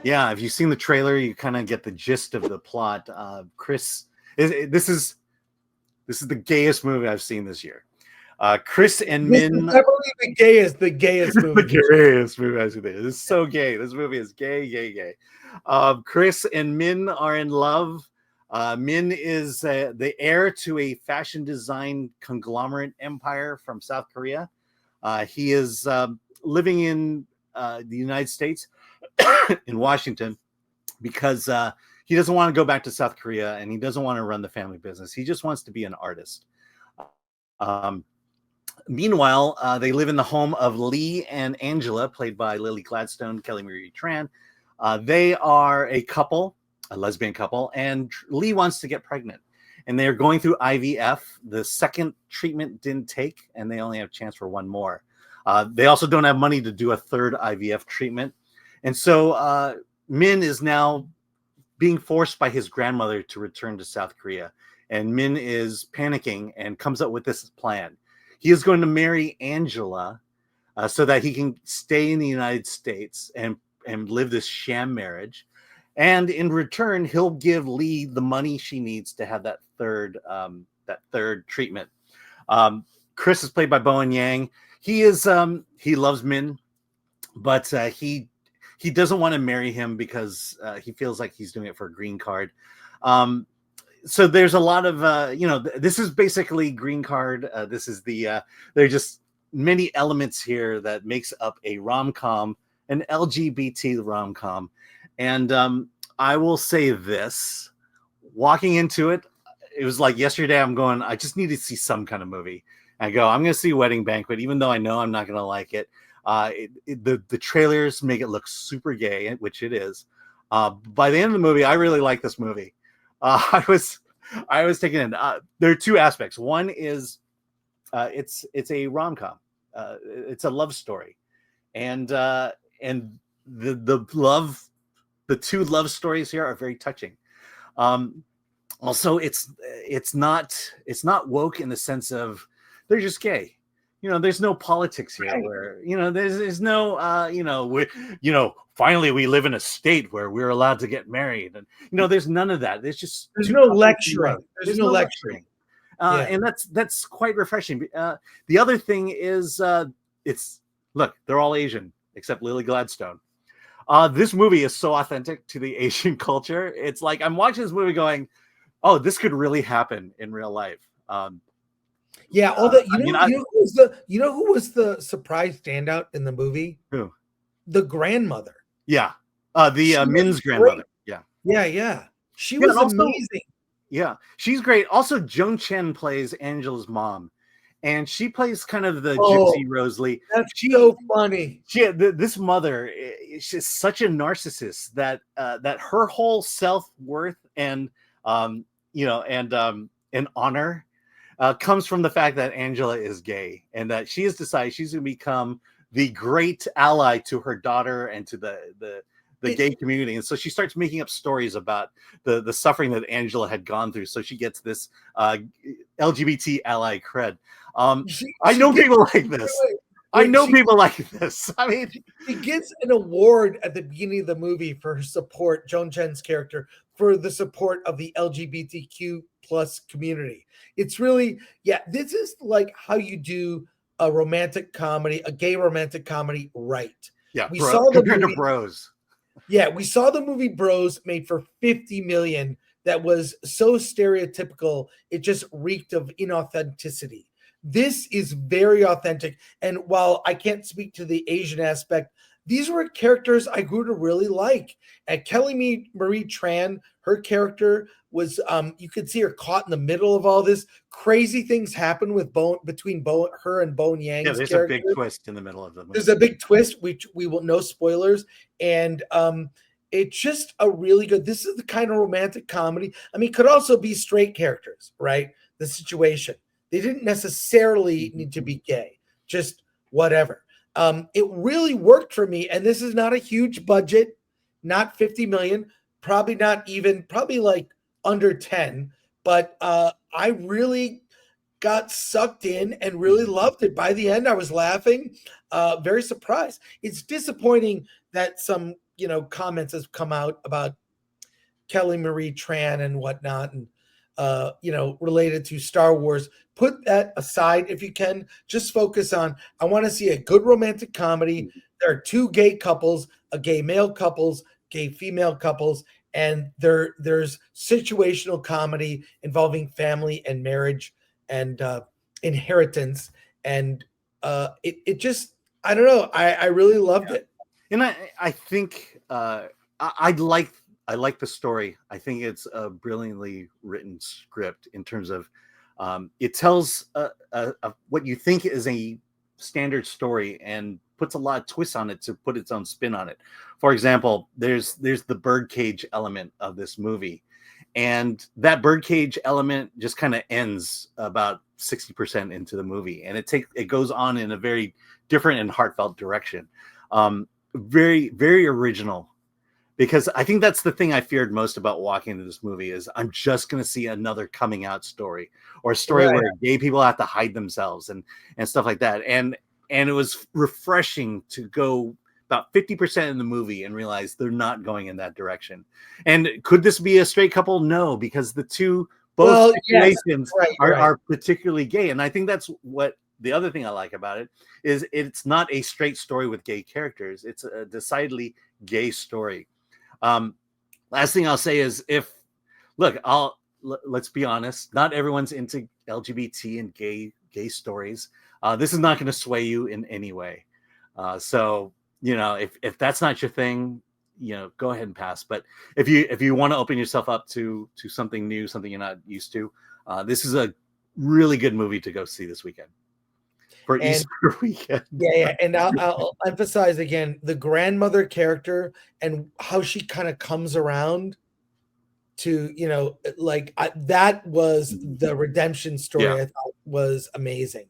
Yeah, if you've seen the trailer, you kind of get the gist of the plot. Chris, this is the gayest movie I've seen this year. Chris and Min. This is definitely the gayest movie. The gayest movie I've seen. This is so gay. This movie is gay. Chris and Min are in love. Min is the heir to a fashion design conglomerate empire from South Korea. He is living in the United States, in Washington, because he doesn't want to go back to South Korea and he doesn't want to run the family business. He just wants to be an artist. Meanwhile, they live in the home of Lee and Angela, played by Lily Gladstone, Kelly Marie Tran. They are a couple, a lesbian couple, and Lee wants to get pregnant. And they're going through IVF. The second treatment didn't take, and they only have a chance for one more. They also don't have money to do a third IVF treatment. And so Min is now being forced by his grandmother to return to South Korea. And Min is panicking and comes up with this plan. He is going to marry Angela so that he can stay in the United States and live this sham marriage. And in return, he'll give Lee the money she needs to have that third treatment. Chris is played by Bowen Yang. He loves Min, but he doesn't want to marry him because he feels like he's doing it for a green card. So there's a lot of, this is basically green card. This is there are just many elements here that makes up a rom-com, an LGBT rom-com. And I will say this, walking into it, it was like yesterday, I just need to see some kind of movie. I'm going to see Wedding Banquet, even though I know I'm not going to like it. The trailers make it look super gay, which it is. By the end of the movie, I really like this movie. I was taken in. There are two aspects. One is it's a rom-com. It's a love story, and the two love stories here are very touching. Also, it's not woke in the sense of they're just gay. There's no politics here where, there's no, finally we live in a state where we're allowed to get married. And, there's none of that. There's no lecturing. There's no lecturing. And that's quite refreshing. The other thing is look, they're all Asian except Lily Gladstone. This movie is so authentic to the Asian culture. It's like, I'm watching this movie going, oh, this could really happen in real life. Yeah, you know who was the surprise standout in the movie? Who? The grandmother. Yeah, Min's grandmother. Yeah. She was amazing. Yeah, she's great. Also, Joan Chen plays Angela's mom, and she plays kind of the gypsy Rosalie. That's so funny. This mother, she's such a narcissist that her whole self-worth and honor comes from the fact that Angela is gay, and that she has decided she's going to become the great ally to her daughter and to the gay community. And so she starts making up stories about the suffering that Angela had gone through. So she gets this LGBT ally cred. I know people like this. People like this. I mean, she gets an award at the beginning of the movie for her support, Joan Chen's character, for the support of the LGBTQ plus community. It's really, this is like how you do a romantic comedy, a gay romantic comedy, right? Yeah, we saw the movie Bros. Yeah, we saw the movie Bros made for $50 million. That was so stereotypical, it just reeked of inauthenticity. This is very authentic. And while I can't speak to the Asian aspect, these were characters I grew to really like. And Kelly Marie Tran, her character was, you could see her caught in the middle of all this. Crazy things happen between her and Bowen Yang's character. There's a big twist in the middle of the movie. There's a big twist, which we will, no spoilers. And it's just a really good, this is the kind of romantic comedy. I mean, it could also be straight characters, right? The situation. They didn't necessarily need to be gay, just whatever. It really worked for me. And this is not a huge budget, not 50 million, probably like under 10. But I really got sucked in and really loved it. By the end, I was laughing, very surprised. It's disappointing that some, comments has come out about Kelly Marie Tran and whatnot, and related to Star Wars. Put that aside if you can. Just focus on. I want to see a good romantic comedy. There are two gay couples, a gay male couples, gay female couples, and there's situational comedy involving family and marriage and inheritance, and it just, I don't know. I really loved it. And I think I like the story. I think it's a brilliantly written script in terms of it tells what you think is a standard story and puts a lot of twists on it to put its own spin on it. For example, there's the birdcage element of this movie, and that birdcage element just kind of ends about 60% into the movie, and it goes on in a very different and heartfelt direction. Very, very original, because I think that's the thing I feared most about walking into this movie is I'm just going to see another coming out story or a story Right. where gay people have to hide themselves and stuff like that. And it was refreshing to go about 50% in the movie and realize they're not going in that direction. And could this be a straight couple? No, because both situations are particularly gay. And I think that's what the other thing I like about it is it's not a straight story with gay characters. It's a decidedly gay story. Last thing I'll say is let's be honest. Not everyone's into LGBT and gay stories. This is not going to sway you in any way. So, if that's not your thing, go ahead and pass. But if you want to open yourself up to something new, something you're not used to, this is a really good movie to go see this weekend. For Easter weekend. Yeah. And I'll emphasize again the grandmother character and how she kind of comes around to, that was the redemption story. I thought was amazing.